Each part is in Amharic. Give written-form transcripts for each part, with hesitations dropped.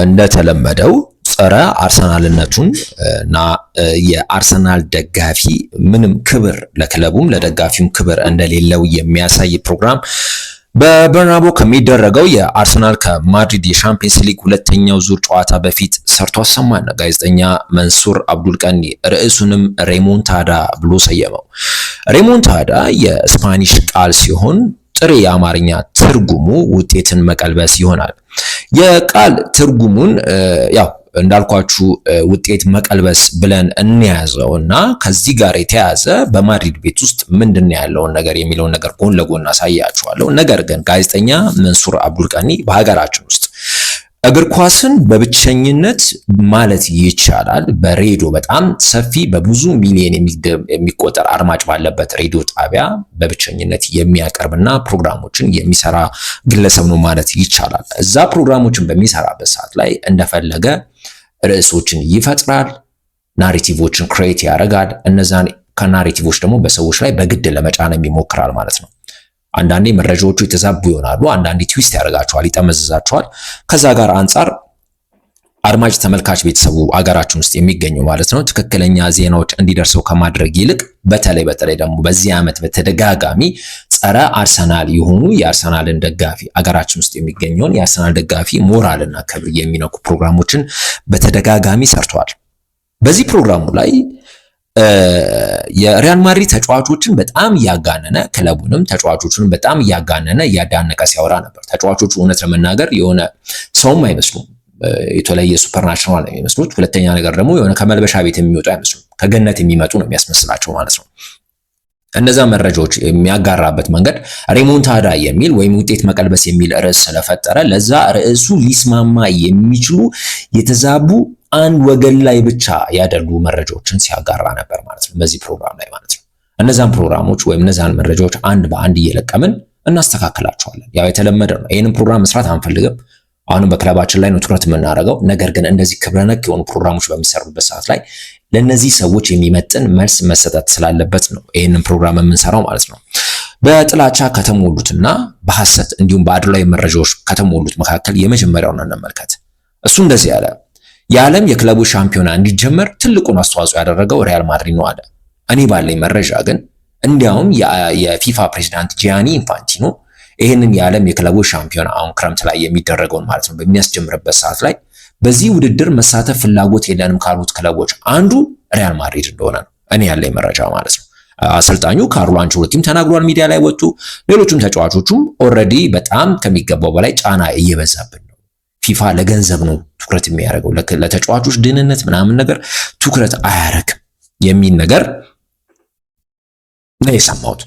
እንደተለመደው ጸረ አርሰናልነቱን እና የአርሰናል ደጋፊ ምንም ክብር ለክለቡም ለደጋፊውም ክብር እንደሌለው የሚያሳይ ፕሮግራም በበርናቦ ከሚደረገው የአርሰናል ከማድሪድ የሻምፒየንስ ሊግ ሁለተኛው ዙር ጨዋታ በፊት ሰርቶ አሰማን። ጋዜጠኛ መንሱር አብዱል ቀኒ ርዕሱንም ሬሞንታዳ ብሎ ሰየመው። ሬሞንታዳ የስፓኒሽ ቃል ሲሆን ጥሬ የአማርኛ ትርጉሙ ውጤትን መቀልበስ ይሆናል። የቃል ትርጉሙን ያው እንዳልኳችሁ ውጤት መቀልበስ ብለን እንያዘው እና ከዚህ ጋር የተያዘ በማድሪድ ቤት ውስጥ ምንድን ያለውን ነገር የሚለውን ነገር ጎን ለጎን አሳያችኋለሁ። ነገር ግን ጋዜጠኛ መንሱር አብዱል ቀኒ በሀገራችን ውስጥ እግር ኳስን በብቸኝነት ማለት ይቻላል በሬዲዮ በጣም ሰፊ በብዙ ሚሊዮን የሚቆጠር አድማጭ ባለበት ሬዲዮ ጣቢያ በብቸኝነት የሚያቀርብና ፕሮግራሞችን የሚሰራ ግለሰብ ነው ማለት ይቻላል። እዛ ፕሮግራሞችን በሚሰራበት ሰዓት ላይ እንደፈለገ ርዕሶችን ይፈጥራል፣ ናሬቲቮችን ክሬት ያደርጋል። እነዛን ከናሬቲቮች ደግሞ በሰዎች ላይ በግድ ለመጫን ይሞክራል ማለት ነው። አንዳንዴ መረጃዎቹ የተዛቡ ይሆናሉ፣ አንዳንዴ ትዊስት ያደርጋቸዋል፣ ይጠመዝዛቸዋል። ከዛ ጋር አንጻር አድማጭ ተመልካች ቤተሰቡ አገራችን ውስጥ የሚገኘው ማለት ነው ትክክለኛ ዜናዎች እንዲደርሰው ከማድረግ ይልቅ በተለይ ደግሞ በዚህ ዓመት በተደጋጋሚ ጸረ አርሰናል የሆኑ የአርሰናልን ደጋፊ አገራችን ውስጥ የሚገኘውን የአርሰናል ደጋፊ ሞራልና ክብር የሚነኩ ፕሮግራሞችን በተደጋጋሚ ሰርቷል። በዚህ ፕሮግራሙ ላይ የሪያል ማድሪድ ተጫዋቾችን በጣም እያጋነነ ክለቡንም ተጫዋቾቹንም በጣም እያጋነነ እያዳነቀ ሲያወራ ነበር። ተጫዋቾቹ እውነት ለመናገር የሆነ ሰውም አይመስሉም፣ የተለየ ሱፐርናቹራል ነው የሚመስሉት። ሁለተኛ ነገር ደግሞ የሆነ ከመልበሻ ቤት የሚወጡ አይመስሉም፣ ከገነት የሚመጡ ነው የሚያስመስላቸው ማለት ነው። እነዛ መረጃዎች የሚያጋራበት መንገድ ሬሞንታዳ የሚል ወይም ውጤት መቀልበስ የሚል ርዕስ ስለፈጠረ ለዛ ርዕሱ ሊስማማ የሚችሉ የተዛቡ አንድ ወገን ላይ ብቻ ያደርጉ መረጃዎችን ሲያጋራ ነበር ማለት ነው በዚህ ፕሮግራም ላይ ማለት ነው። እነዛን ፕሮግራሞች ወይም እነዛን መረጃዎች አንድ በአንድ እየለቀምን እናስተካክላቸዋለን። ያው የተለመደ ነው። ይህንን ፕሮግራም መስራት አንፈልግም። አሁንም በክለባችን ላይ ነው ትኩረት የምናደርገው። ነገር ግን እንደዚህ ክብረ ነክ የሆኑ ፕሮግራሞች በሚሰሩበት ሰዓት ላይ ለነዚህ ሰዎች የሚመጥን መልስ መሰጠት ስላለበት ነው ይህንን ፕሮግራም የምንሰራው ማለት ነው። በጥላቻ ከተሞሉትና በሐሰት እንዲሁም በአድሏዊ መረጃዎች ከተሞሉት መካከል የመጀመሪያውን እንመልከት። እሱ እንደዚህ ያለ የዓለም የክለቡ ሻምፒዮና እንዲጀመር ትልቁን አስተዋጽኦ ያደረገው ሪያል ማድሪድ ነው አለ። እኔ ባለኝ መረጃ ግን እንዲያውም የፊፋ ፕሬዚዳንት ጂያኒ ኢንፋንቲኖ ይህንን የዓለም የክለቡ ሻምፒዮና አሁን ክረምት ላይ የሚደረገውን ማለት ነው በሚያስጀምርበት ሰዓት ላይ በዚህ ውድድር መሳተፍ ፍላጎት የለንም ካሉት ክለቦች አንዱ ሪያል ማድሪድ እንደሆነ ነው እኔ ያለኝ መረጃ ማለት ነው። አሰልጣኙ ካርሎ አንቸሎቲም ተናግሯል፣ ሚዲያ ላይ ወጡ። ሌሎችም ተጫዋቾቹም ኦልሬዲ በጣም ከሚገባው በላይ ጫና እየበዛብን ነው፣ ፊፋ ለገንዘብ ነው ትኩረት የሚያደርገው ለተጫዋቾች ደህንነት ምናምን ነገር ትኩረት አያረግም የሚል ነገር ነው የሰማሁት።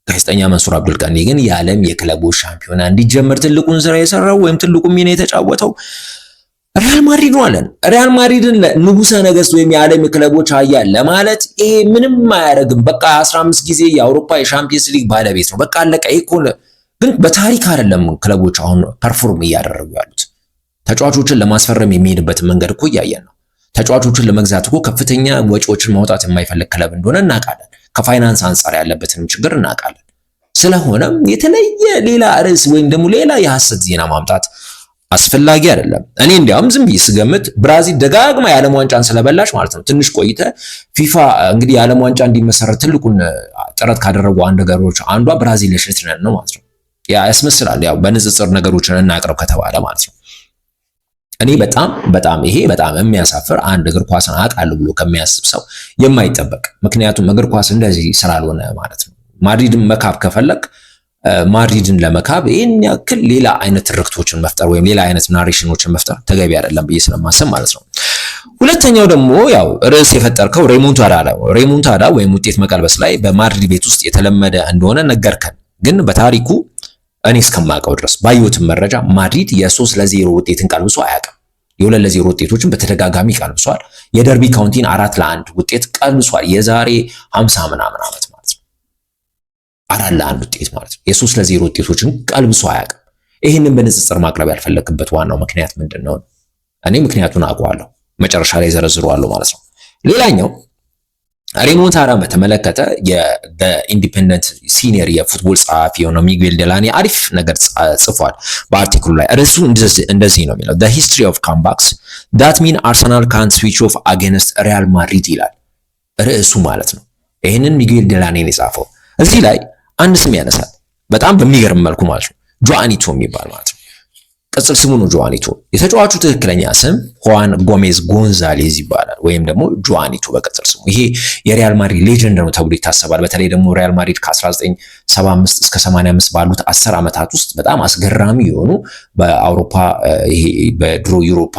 ጋዜጠኛ መንሱር አብዱል ቀኒ ግን የዓለም የክለቦች ሻምፒዮና እንዲጀመር ትልቁን ስራ የሰራው ወይም ትልቁን ሚና የተጫወተው ሪያል ማድሪድ ነው አለን። ሪያል ማድሪድን ንጉሰ ነገስት ወይም የዓለም የክለቦች ኃያል ለማለት ይሄ ምንም አያደርግም። በቃ 15 ጊዜ የአውሮፓ የሻምፒየንስ ሊግ ባለቤት ነው። በቃ አለቀ። ይሄ እኮ ግን በታሪክ አይደለም ክለቦች አሁን ፐርፎርም እያደረጉ ያሉት። ተጫዋቾችን ለማስፈረም የሚሄድበትን መንገድ እኮ እያየን ነው። ተጫዋቾችን ለመግዛት እኮ ከፍተኛ ወጪዎችን ማውጣት የማይፈልግ ክለብ እንደሆነ እናውቃለን። ከፋይናንስ አንጻር ያለበትንም ችግር እናውቃለን። ስለሆነም የተለየ ሌላ ርዕስ ወይም ደግሞ ሌላ የሐሰት ዜና ማምጣት አስፈላጊ አይደለም። እኔ እንዲያውም ዝም ብዬ ስገምት ብራዚል ደጋግማ የዓለም ዋንጫን ስለበላች ማለት ነው ትንሽ ቆይተ ፊፋ እንግዲህ የዓለም ዋንጫ እንዲመሰረት ትልቁን ጥረት ካደረጉ አንድ ነገሮች አንዷ ብራዚል ልትሆን ነው ማለት ነው። ያስመስላል። ያው በንጽጽር ነገሮችን እናቅርብ ከተባለ ማለት ነው። እኔ በጣም ይሄ በጣም የሚያሳፍር አንድ እግር ኳስን አውቃለሁ ብሎ ከሚያስብ ሰው የማይጠበቅ ምክንያቱም እግር ኳስ እንደዚህ ስላልሆነ ማለት ነው። ማድሪድን መካብ ከፈለግ ማድሪድን ለመካብ ይህን ያክል ሌላ አይነት ትርክቶችን መፍጠር ወይም ሌላ አይነት ናሬሽኖችን መፍጠር ተገቢ አይደለም ብዬ ስለማስብ ማለት ነው። ሁለተኛው ደግሞ ያው ርዕስ የፈጠርከው ሬሞንታዳ ወይም ውጤት መቀልበስ ላይ በማድሪድ ቤት ውስጥ የተለመደ እንደሆነ ነገርከን። ግን በታሪኩ እኔ እስከማውቀው ድረስ ባየሁትም መረጃ ማድሪድ የ3-0 ውጤትን ቀልብሶ አያውቅም። የ2-0 ውጤቶችን በተደጋጋሚ ቀልብሷል። የደርቢ ካውንቲን 4-1 ውጤት ቀልብሷል። የዛሬ 50 ምናምን ዓመት ማለት ነው 4-1 ውጤት ማለት ነው። የ3-0 ውጤቶችን ቀልብሶ አያውቅም። ይህንን በንጽጽር ማቅረብ ያልፈለግበት ዋናው ምክንያት ምንድን ነው? እኔ ምክንያቱን አውቀዋለሁ፣ መጨረሻ ላይ ዘረዝረዋለሁ ማለት ነው። ሌላኛው ሬሞንታዳን በተመለከተ በኢንዲፔንደንት ሲኒየር የፉትቦል ጸሐፊ የሆነው ሚጌል ዴላኒ አሪፍ ነገር ጽፏል በአርቲክሉ ላይ። ርዕሱ እንደዚህ ነው የሚለው the history of comebacks that mean Arsenal can't switch off against Real Madrid ይላል ርዕሱ ማለት ነው። ይህንን ሚጌል ዴላኒን የጻፈው እዚህ ላይ አንድ ስም ያነሳል በጣም በሚገርም መልኩ ማለት ነው። ጆአኒቶ የሚባል ማለት ነው። ቅጽል ስሙ ነው ጆአኒቶ። የተጫዋቹ ትክክለኛ ስም ሁዋን ጎሜዝ ጎንዛሌዝ ይባላል ወይም ደግሞ ጆአኒቶ በቅጽል ስሙ። ይሄ የሪያል ማድሪድ ሌጀንድ ነው ተብሎ ይታሰባል። በተለይ ደግሞ ሪያል ማድሪድ ከ1975 እስከ 85 ባሉት 10 ዓመታት ውስጥ በጣም አስገራሚ የሆኑ በአውሮፓ ይሄ በድሮ ዩሮፓ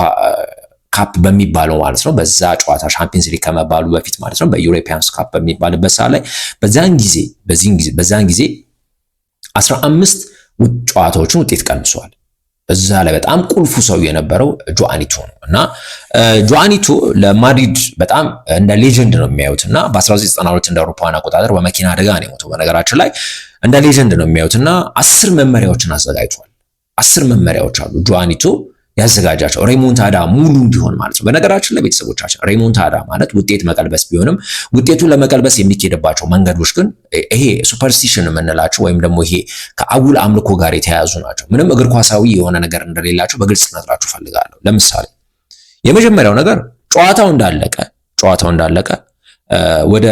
ካፕ በሚባለው ማለት ነው በዛ ጨዋታ ሻምፒየንስ ሊግ ከመባሉ በፊት ማለት ነው በዩሮፒያንስ ካፕ በሚባልበት ሰዓት ላይ በዛን ጊዜ 15 ጨዋታዎችን ውጤት ቀንሷል። እዛ ላይ በጣም ቁልፉ ሰው የነበረው ጆአኒቶ ነው እና ጆአኒቶ ለማድሪድ በጣም እንደ ሌጀንድ ነው የሚያዩት እና በ1992 እንደ አውሮፓውያን አቆጣጠር በመኪና አደጋ ነው የሞተው። በነገራችን ላይ እንደ ሌጀንድ ነው የሚያዩት እና 10 መመሪያዎችን አዘጋጅቷል። 10 መመሪያዎች አሉ ጆአኒቶ ያዘጋጃቸው ሬሞንታዳ ሙሉ እንዲሆን ማለት ነው። በነገራችን ላይ ቤተሰቦቻችን ሬሞንታዳ ማለት ውጤት መቀልበስ ቢሆንም ውጤቱን ለመቀልበስ የሚኬድባቸው መንገዶች ግን ይሄ ሱፐርስቲሽን የምንላቸው ወይም ደግሞ ይሄ ከአጉል አምልኮ ጋር የተያያዙ ናቸው። ምንም እግር ኳሳዊ የሆነ ነገር እንደሌላቸው በግልጽ ነግራችሁ ፈልጋለሁ። ለምሳሌ የመጀመሪያው ነገር ጨዋታው እንዳለቀ ወደ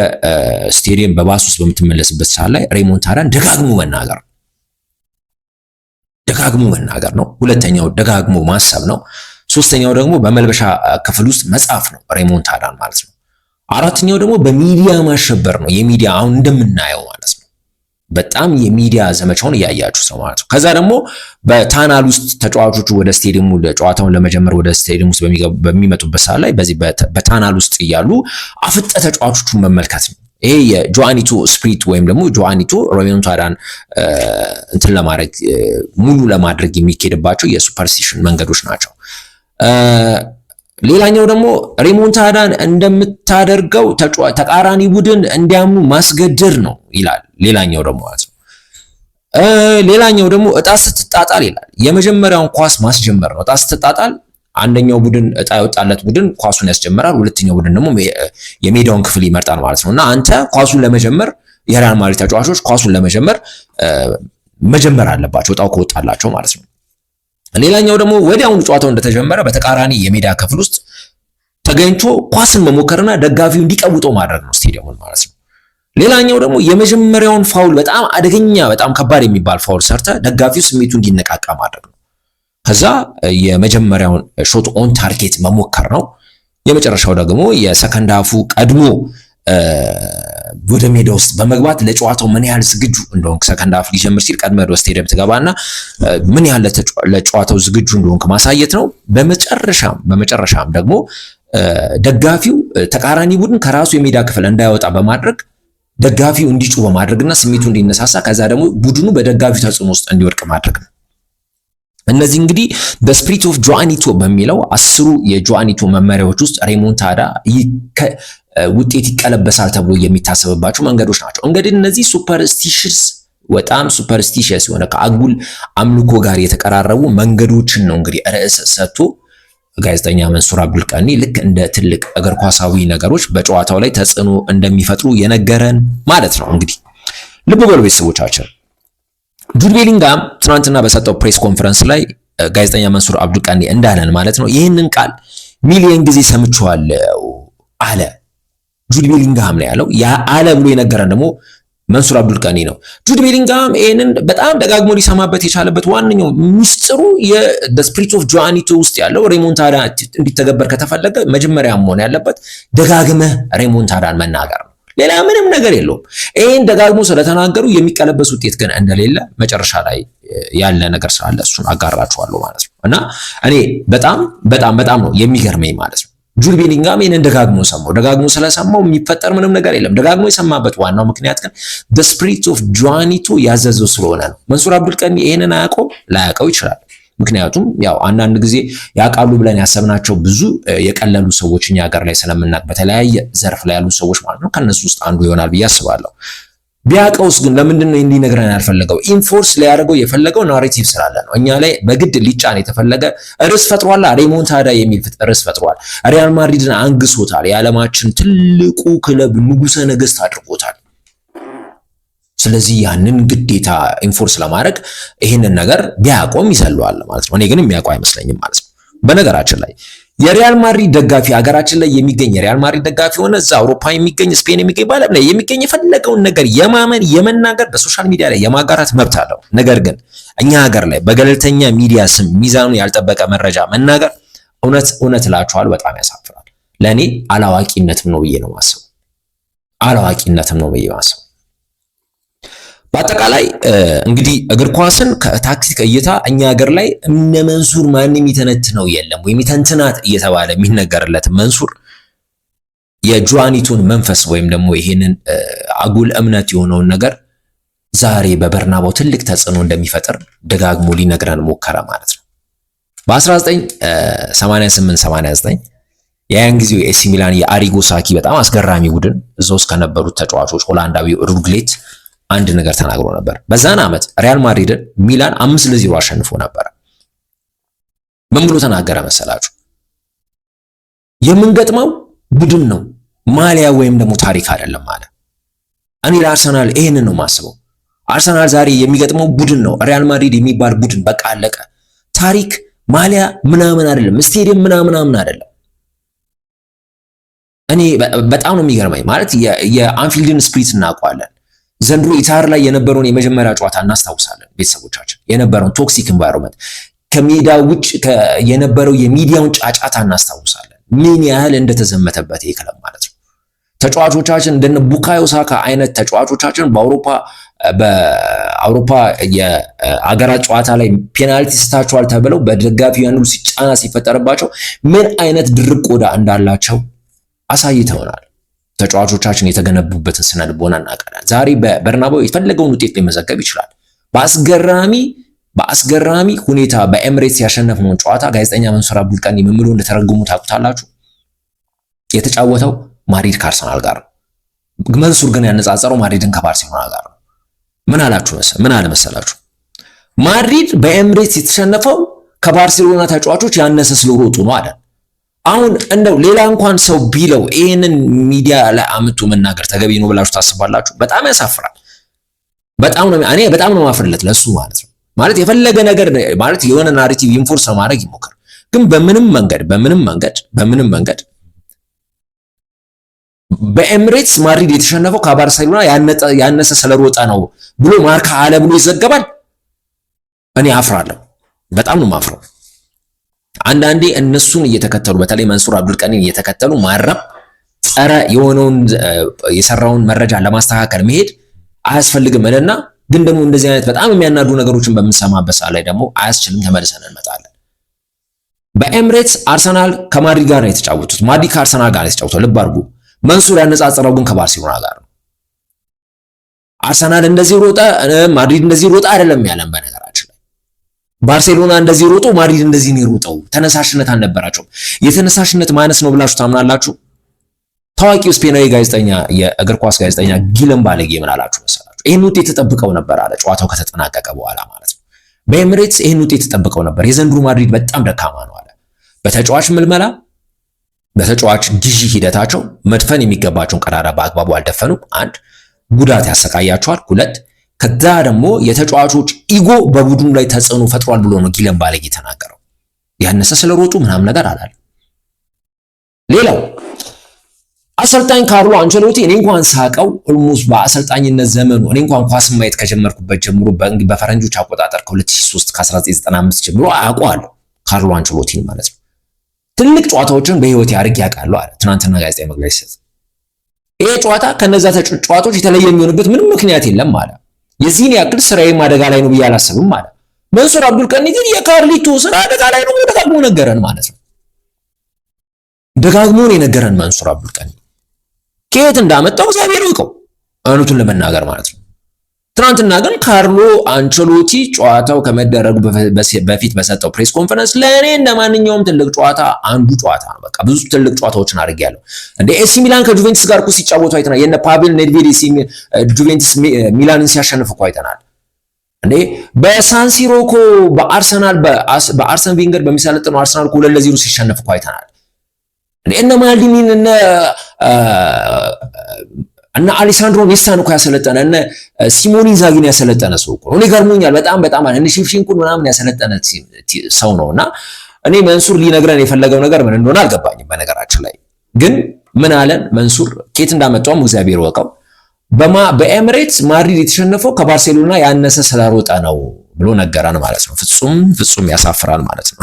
ስቴዲየም በባስ ውስጥ በምትመለስበት ሰዓት ላይ ሬሞንታዳን ደጋግሞ መናገር ነው። ሁለተኛው ደጋግሞ ማሰብ ነው። ሶስተኛው ደግሞ በመልበሻ ክፍል ውስጥ መጻፍ ነው ሬሞንታዳን ማለት ነው። አራተኛው ደግሞ በሚዲያ ማሸበር ነው። የሚዲያ አሁን እንደምናየው ማለት ነው በጣም የሚዲያ ዘመቻውን እያያችሁ ነው ማለት ነው። ከዛ ደግሞ በታናል ውስጥ ተጫዋቾቹ ወደ ስቴዲየሙ ጨዋታውን ለመጀመር ወደ ስቴዲየም ውስጥ በሚመጡበት ሰዓት ላይ በዚህ በታናል ውስጥ እያሉ አፍጠ ተጫዋቾቹን መመልከት ነው። ይሄ የጆአኒቶ ስፕሪት ወይም ደግሞ ጆአኒቶ ሬሞንታዳን እንትን ለማድረግ ሙሉ ለማድረግ የሚኬድባቸው የሱፐርስቲሽን መንገዶች ናቸው። ሌላኛው ደግሞ ሬሞንታዳን እንደምታደርገው ተቃራኒ ቡድን እንዲያምኑ ማስገደድ ነው ይላል። ሌላኛው ደግሞ ማለት ነው። ሌላኛው ደግሞ እጣ ስትጣጣል ይላል። የመጀመሪያውን ኳስ ማስጀመር ነው። እጣ ስትጣጣል አንደኛው ቡድን እጣ የወጣለት ቡድን ኳሱን ያስጀምራል። ሁለተኛው ቡድን ደግሞ የሜዳውን ክፍል ይመርጣል ማለት ነው እና አንተ ኳሱን ለመጀመር የሪያል ማድሪድ ተጫዋቾች ኳሱን ለመጀመር መጀመር አለባቸው እጣው ከወጣላቸው ማለት ነው። ሌላኛው ደግሞ ወዲያውኑ ጨዋታው እንደተጀመረ በተቃራኒ የሜዳ ክፍል ውስጥ ተገኝቶ ኳስን መሞከርና ደጋፊው እንዲቀውጠው ማድረግ ነው ስቴዲየሙን ማለት ነው። ሌላኛው ደግሞ የመጀመሪያውን ፋውል በጣም አደገኛ በጣም ከባድ የሚባል ፋውል ሰርተ ደጋፊው ስሜቱ እንዲነቃቃ ማድረግ ነው። ከዛ የመጀመሪያውን ሾት ኦን ታርጌት መሞከር ነው። የመጨረሻው ደግሞ የሰከንድ ሃፉ ቀድሞ ወደ ሜዳ ውስጥ በመግባት ለጨዋታው ምን ያህል ዝግጁ እንደሆንክ ሰከንድ ሃፍ ሊጀምር ሲል ቀድመህ ወደ ስቴዲየም ትገባና ምን ያህል ለጨዋታው ዝግጁ እንደሆንክ ማሳየት ነው። በመጨረሻም ደግሞ ደጋፊው ተቃራኒ ቡድን ከራሱ የሜዳ ክፍል እንዳይወጣ በማድረግ ደጋፊው እንዲጮህ በማድረግና ስሜቱ እንዲነሳሳ ከዛ ደግሞ ቡድኑ በደጋፊው ተጽዕኖ ውስጥ እንዲወድቅ ማድረግ ነው። እነዚህ እንግዲህ በስፒሪት ኦፍ ጆአኒቶ በሚለው 10 የጆአኒቶ መመሪያዎች ውስጥ ሬሞንታዳ ውጤት ይቀለበሳል ተብሎ የሚታሰብባቸው መንገዶች ናቸው። እንግዲህ እነዚህ በጣም ሱፐርስቲሽስ የሆነ ከአጉል አምልኮ ጋር የተቀራረቡ መንገዶችን ነው እንግዲህ ርዕስ ሰጥቶ ጋዜጠኛ መንሱር አብዱልቃኒ ልክ እንደ ትልቅ እግር ኳሳዊ ነገሮች በጨዋታው ላይ ተጽዕኖ እንደሚፈጥሩ የነገረን ማለት ነው። እንግዲህ ልብ በሉ ቤተሰቦቻችን ጁድ ቤሊንጋም ትናንትና በሰጠው ፕሬስ ኮንፈረንስ ላይ ጋዜጠኛ መንሱር አብዱልቃኒ እንዳለን ማለት ነው ይህንን ቃል ሚሊዮን ጊዜ ሰምቼዋለሁ አለ። ጁድ ቤሊንጋም ነው ያለው። ያ አለ ብሎ የነገረን ደግሞ መንሱር አብዱልቃኒ ነው። ጁድ ቤሊንጋም ይህንን በጣም ደጋግሞ ሊሰማበት የቻለበት ዋነኛው ሚስጥሩ የስፒሪት ኦፍ ጆአኒቶ ውስጥ ያለው ሬሞንታዳ እንዲተገበር ከተፈለገ መጀመሪያ መሆን ያለበት ደጋግመህ ሬሞንታዳን መናገር ነው። ሌላ ምንም ነገር የለውም። ይሄን ደጋግሞ ስለተናገሩ የሚቀለበስ ውጤት ግን እንደሌለ መጨረሻ ላይ ያለ ነገር ስላለ እሱን አጋራችኋለሁ ማለት ነው እና እኔ በጣም ነው የሚገርመኝ ማለት ነው። ጁድ ቤሊንጋም ይሄንን ደጋግሞ ስለሰማው የሚፈጠር ምንም ነገር የለም። ደጋግሞ የሰማበት ዋናው ምክንያት ግን the spirit of ጆአኒቶ ያዘዘው ስለሆነ ነው። መንሱር አብዱልቃኒ ይሄንን ላያውቀው ይችላል። ምክንያቱም ያው አንዳንድ ጊዜ ያውቃሉ ብለን ያሰብናቸው ብዙ የቀለሉ ሰዎች እኛ ሀገር ላይ ስለምናውቅ በተለያየ ዘርፍ ላይ ያሉ ሰዎች ማለት ነው ከነሱ ውስጥ አንዱ ይሆናል ብዬ አስባለሁ። ቢያቀውስ ግን ለምንድን ነው እንዲነግረን ያልፈለገው? ኢንፎርስ ሊያደርገው የፈለገው ናሬቲቭ ስላለ ነው። እኛ ላይ በግድ ሊጫን የተፈለገ ርዕስ ፈጥሯል። ሬሞንታዳ የሚል ርዕስ ፈጥሯል። ሪያል ማድሪድን አንግሶታል። የዓለማችን ትልቁ ክለብ ንጉሰ ነገስት አድርጎታል። ስለዚህ ያንን ግዴታ ኢንፎርስ ለማድረግ ይህንን ነገር ቢያቆም ይሰለዋል ማለት ነው። እኔ ግን የሚያውቀው አይመስለኝም ማለት ነው። በነገራችን ላይ የሪያል ማድሪድ ደጋፊ ሀገራችን ላይ የሚገኝ የሪያል ማድሪድ ደጋፊ ሆነ እዛ አውሮፓ የሚገኝ ስፔን የሚገኝ በዓለም ላይ የሚገኝ የፈለገውን ነገር የማመን የመናገር በሶሻል ሚዲያ ላይ የማጋራት መብት አለው። ነገር ግን እኛ ሀገር ላይ በገለልተኛ ሚዲያ ስም ሚዛኑን ያልጠበቀ መረጃ መናገር እውነት እላችኋለሁ በጣም ያሳፍራል። ለእኔ አላዋቂነትም ነው ብዬ ነው ማስበው። አላዋቂነትም ነው ብዬ ማስበው። በአጠቃላይ እንግዲህ እግር ኳስን ከታክቲክ እይታ እኛ ሀገር ላይ እነ መንሱር ማንም ይተነትነው የለም ወይም ይተንትናት እየተባለ የሚነገርለት መንሱር የጆዋኒቱን መንፈስ ወይም ደግሞ ይሄንን አጉል እምነት የሆነውን ነገር ዛሬ በበርናባው ትልቅ ተጽዕኖ እንደሚፈጥር ደጋግሞ ሊነግረን ሞከረ ማለት ነው። በ1988-89 ያን ጊዜው ኤሲ ሚላን የአሪጎ ሳኪ በጣም አስገራሚ ቡድን እዛ ውስጥ ከነበሩት ተጫዋቾች ሆላንዳዊው ሩግሌት አንድ ነገር ተናግሮ ነበር። በዛን ዓመት ሪያል ማድሪድን ሚላን 5-0 አሸንፎ ነበር። ምን ብሎ ተናገረ መሰላችሁ? የምንገጥመው ቡድን ነው ማሊያ ወይም ደግሞ ታሪክ አይደለም አለ። እኔ ለአርሰናል ይሄንን ነው የማስበው። አርሰናል ዛሬ የሚገጥመው ቡድን ነው፣ ሪያል ማድሪድ የሚባል ቡድን በቃ አለቀ። ታሪክ ማሊያ ምናምን አይደለም፣ ስቴዲየም ምናምን አይደለም። እኔ በጣም ነው የሚገርመኝ ማለት የአንፊልድን ስፕሪት እናውቀዋለን። ዘንድሮ ኢታር ላይ የነበረውን የመጀመሪያ ጨዋታ እናስታውሳለን። ቤተሰቦቻችን የነበረውን ቶክሲክ ኤንቫይሮንመንት ከሜዳ ውጭ የነበረው የሚዲያውን ጫጫታ እናስታውሳለን። ምን ያህል እንደተዘመተበት ይሄ ክለብ ማለት ነው። ተጫዋቾቻችን እንደነ ቡካዮ ሳካ አይነት ተጫዋቾቻችን በአውሮፓ የአገራት ጨዋታ ላይ ፔናልቲ ስታቸዋል ተብለው በደጋፊው ያንዱ ሲጫና ሲፈጠርባቸው ምን አይነት ድርቅ ቆዳ እንዳላቸው አሳይተውናል። ተጫዋቾቻችን የተገነቡበትን ስነ ልቦና እናውቃለን። ዛሬ በበርናባው የፈለገውን ውጤት ሊመዘገብ ይችላል። በአስገራሚ ሁኔታ በኤምሬትስ ያሸነፍነውን ጨዋታ ጋዜጠኛ መንሱር አብዱልቀኒ ምን ብሎ እንደተረጎሙ ታውቁታላችሁ? የተጫወተው ማድሪድ ከአርሰናል ጋር ነው። መንሱር ግን ያነጻጸረው ማድሪድን ከባርሴሎና ጋር ነው። ምን አለ መሰላችሁ? ማድሪድ በኤምሬትስ የተሸነፈው ከባርሴሎና ተጫዋቾች ያነሰ ስለሮጡ ነው አለ። አሁን እንደው ሌላ እንኳን ሰው ቢለው ይሄንን ሚዲያ ላይ አምጡ መናገር ተገቢ ነው ብላችሁ ታስባላችሁ? በጣም ያሳፍራል። እኔ በጣም ነው ማፍርለት ለሱ ማለት ነው። ማለት የፈለገ ነገር ማለት የሆነ ናሬቲቭ ኢንፎርስ ለማድረግ ይሞክር፣ ግን በምንም መንገድ በኤምሬትስ ማድሪድ የተሸነፈው ከባርሴሎና ያነሰ ስለሮጠ ነው ብሎ ማርካ አለ ብሎ ይዘገባል። እኔ አፍራለሁ። በጣም ነው ማፍረው። አንዳንዴ እነሱን እየተከተሉ በተለይ መንሱር አብዱልቀኒን እየተከተሉ ማረም ጸረ የሆነውን የሰራውን መረጃ ለማስተካከል መሄድ አያስፈልግም እና ግን ደግሞ እንደዚህ አይነት በጣም የሚያናዱ ነገሮችን በምንሰማበት ሰዓት ላይ ደግሞ አያስችልም፣ ተመልሰን እንመጣለን። በኤምሬትስ አርሰናል ከማድሪድ ጋር ነው የተጫወቱት። ማድሪድ ከአርሰናል ጋር ነው የተጫወተው። ልብ አድርጉ። መንሱር ያነጻጸረው ግን ከባርሴሎና ጋር ነው። አርሰናል እንደዚህ ሮጠ፣ ማድሪድ እንደዚህ ሮጠ አይደለም ያለን። በነገራችን ላይ ባርሴሎና እንደዚህ ሮጦ ማድሪድ እንደዚህ ነው የሮጠው። ተነሳሽነት አልነበራቸውም። የተነሳሽነት ማነስ ነው ብላችሁ ታምናላችሁ? ታዋቂው ስፔናዊ ጋዜጠኛ የእግር ኳስ ጋዜጠኛ ጊለም ባለጌ ምን አላችሁ መሰላችሁ? ይህን ውጤት ተጠብቀው ነበር አለ፣ ጨዋታው ከተጠናቀቀ በኋላ ማለት ነው። በኤምሬትስ ይህን ውጤት ተጠብቀው ነበር። የዘንድሮ ማድሪድ በጣም ደካማ ነው አለ። በተጫዋች ምልመላ፣ በተጫዋች ግዢ ሂደታቸው መድፈን የሚገባቸውን ቀዳዳ በአግባቡ አልደፈኑም። አንድ ጉዳት ያሰቃያቸዋል። ሁለት ከዛ ደግሞ የተጫዋቾች ኢጎ በቡድኑ ላይ ተጽዕኖ ፈጥሯል ብሎ ነው ጊለም ባለጌ ተናገረው። ያነሰ ስለሮጡ ምናምን ነገር አላለም። ሌላው አሰልጣኝ ካርሎ አንቸሎቲ እኔ እንኳን ሳቀው ኦልሞስት በአሰልጣኝነት ዘመኑ እኔ እንኳን ኳስ ማየት ከጀመርኩበት ጀምሮ በፈረንጆች አቆጣጠር ከ2003 ከ1995 ጀምሮ አውቀዋለሁ ካርሎ አንቸሎቲን ማለት ነው። ትልቅ ጨዋታዎችን በህይወት ያርግ ያውቃለሁ አለ ትናንትና ጋዜጣዊ መግለጫ ሲሰጥ። ይሄ ጨዋታ ከነዛ ጨዋታዎች የተለየ የሚሆንበት ምንም ምክንያት የለም አለ። የዚህን ያክል ስራዬም አደጋ ላይ ነው ብዬ አላስብም አለ። መንሱር አብዱልቀኒ ግን የካርሊቶ ስራ አደጋ ላይ ነው ደጋግሞ ነገረን ማለት ነው። ደጋግሞ ነው የነገረን መንሱር አብዱልቀኒ። ከየት እንዳመጣው እግዚአብሔር ይወቀው፣ እውነቱን ለመናገር ማለት ነው። ትናንትና ግን ካርሎ አንቸሎቲ ጨዋታው ከመደረጉ በፊት በሰጠው ፕሬስ ኮንፈረንስ ለእኔ እንደማንኛውም ትልቅ ጨዋታ አንዱ ጨዋታ ነው። በቃ ብዙ ትልቅ ጨዋታዎችን አድርጌያለሁ። እንደ ኤሲ ሚላን ከጁቬንቱስ ጋር እኮ ሲጫወቱ አይተናል። የነ ፓቬል ኔድቬድ ጁቬንቱስ ሚላንን ሲያሸንፍ እኮ አይተናል። እንዴ በሳንሲሮ እኮ በአርሰን ቬንገር በሚሰለጥነው አርሰናል እኮ 2-0 ሲሸነፍ እኮ አይተናል። እንዴ እነ ማልዲኒን እና አሌሳንድሮ ኔስታን እኮ ያሰለጠነ እነ ሲሞኒ ኢንዛጊን ያሰለጠነ ሰው እኮ ነው። እኔ ገርሞኛል በጣም እነ ሼፍቼንኮን ምናምን ያሰለጠነ ሰው ነውና እኔ መንሱር ሊነግረን የፈለገው ነገር ምን እንደሆነ አልገባኝም። በነገራችን ላይ ግን ምን አለን መንሱር ኬት እንዳመጣውም እግዚአብሔር ወቀው በኤሚሬትስ ማድሪድ የተሸነፈው ከባርሴሎና ያነሰ ስለሮጠ ነው ብሎ ነገረን ማለት ነው። ፍጹም ያሳፍራል ማለት ነው።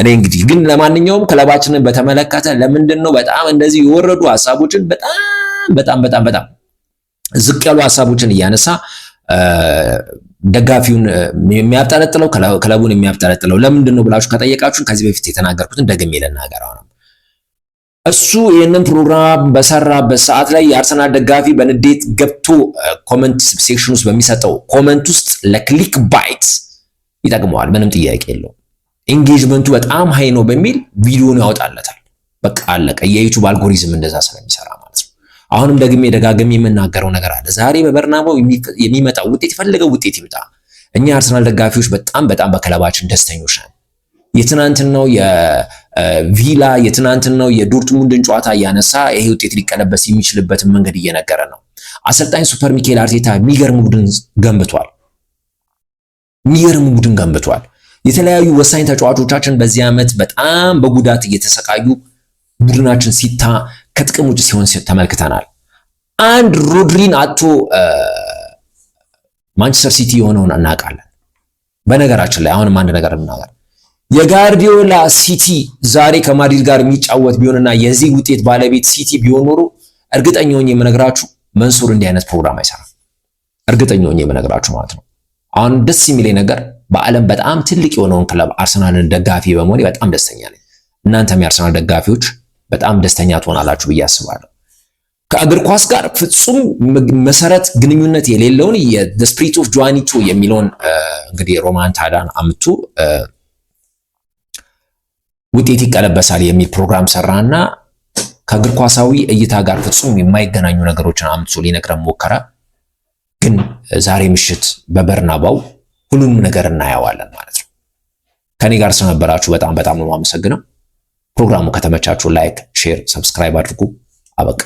እኔ እንግዲህ ግን ለማንኛውም ክለባችንን በተመለከተ ለምንድን ነው በጣም እንደዚህ የወረዱ ሐሳቦችን በጣም ዝቅ ያሉ ሐሳቦችን እያነሳ ደጋፊውን የሚያብጠለጥለው ክለቡን የሚያብጠለጥለው ለምንድን ነው ብላችሁ ከጠየቃችሁ ከዚህ በፊት የተናገርኩትን ደግሜ ልናገረው ነው። እሱ ይህንን ፕሮግራም በሰራበት ሰዓት ላይ የአርሰናል ደጋፊ በንዴት ገብቶ ኮመንት ሴክሽን ውስጥ በሚሰጠው ኮመንት ውስጥ ለክሊክ ባይት ይጠቅመዋል፣ ምንም ጥያቄ የለውም። ኤንጌጅመንቱ በጣም ሃይ ነው በሚል ቪዲዮን ያወጣለታል። በቃ አለቀ። የዩቲዩብ አልጎሪዝም እንደዛ ስለሚሰራ ማለት ነው። አሁንም ደግሜ ደጋግሜ የምናገረው ነገር አለ። ዛሬ በበርናባው የሚመጣው ውጤት የፈለገው ውጤት ይምጣ፣ እኛ የአርሰናል ደጋፊዎች በጣም በክለባችን ደስተኞች ነን። የትናንትናው የቪላ የትናንትናው የዶርትሙንድን ጨዋታ እያነሳ ይሄ ውጤት ሊቀለበስ የሚችልበትን መንገድ እየነገረ ነው። አሰልጣኝ ሱፐር ሚኬል አርቴታ የሚገርም ቡድን ገንብቷል። የተለያዩ ወሳኝ ተጫዋቾቻችን በዚህ ዓመት በጣም በጉዳት እየተሰቃዩ ቡድናችን ከጥቅም ውጭ ሲሆን ተመልክተናል። አንድ ሮድሪን አጥቶ ማንቸስተር ሲቲ የሆነውን እናውቃለን። በነገራችን ላይ አሁንም አንድ ነገር እናገር፣ የጋርዲዮላ ሲቲ ዛሬ ከማድሪድ ጋር የሚጫወት ቢሆንና የዚህ ውጤት ባለቤት ሲቲ ቢሆን ኖሮ እርግጠኛ ሆኜ የምነግራችሁ መንሱር እንዲህ አይነት ፕሮግራም አይሰራም። እርግጠኛ ሆኜ የምነግራችሁ ማለት ነው። አሁን ደስ የሚለኝ ነገር በዓለም በጣም ትልቅ የሆነውን ክለብ አርሰናልን ደጋፊ በመሆኔ በጣም ደስተኛ ነኝ። እናንተም የአርሰናል ደጋፊዎች በጣም ደስተኛ ትሆናላችሁ ብዬ አስባለሁ። ከእግር ኳስ ጋር ፍጹም መሰረት ግንኙነት የሌለውን የዘ ስፒሪት ኦፍ ጆዋኒቶ የሚለውን እንግዲህ ሮማን ታዳን አምጡ ውጤት ይቀለበሳል የሚል ፕሮግራም ሰራና ከእግር ኳሳዊ እይታ ጋር ፍጹም የማይገናኙ ነገሮችን አምጥቶ ሊነግረን ሞከረ። ግን ዛሬ ምሽት በበርናባው ሁሉንም ነገር እናየዋለን ማለት ነው። ከኔ ጋር ስለነበራችሁ በጣም ነው የማመሰግነው። ፕሮግራሙ ከተመቻችሁ ላይክ፣ ሼር፣ ሰብስክራይብ አድርጉ። አበቃ።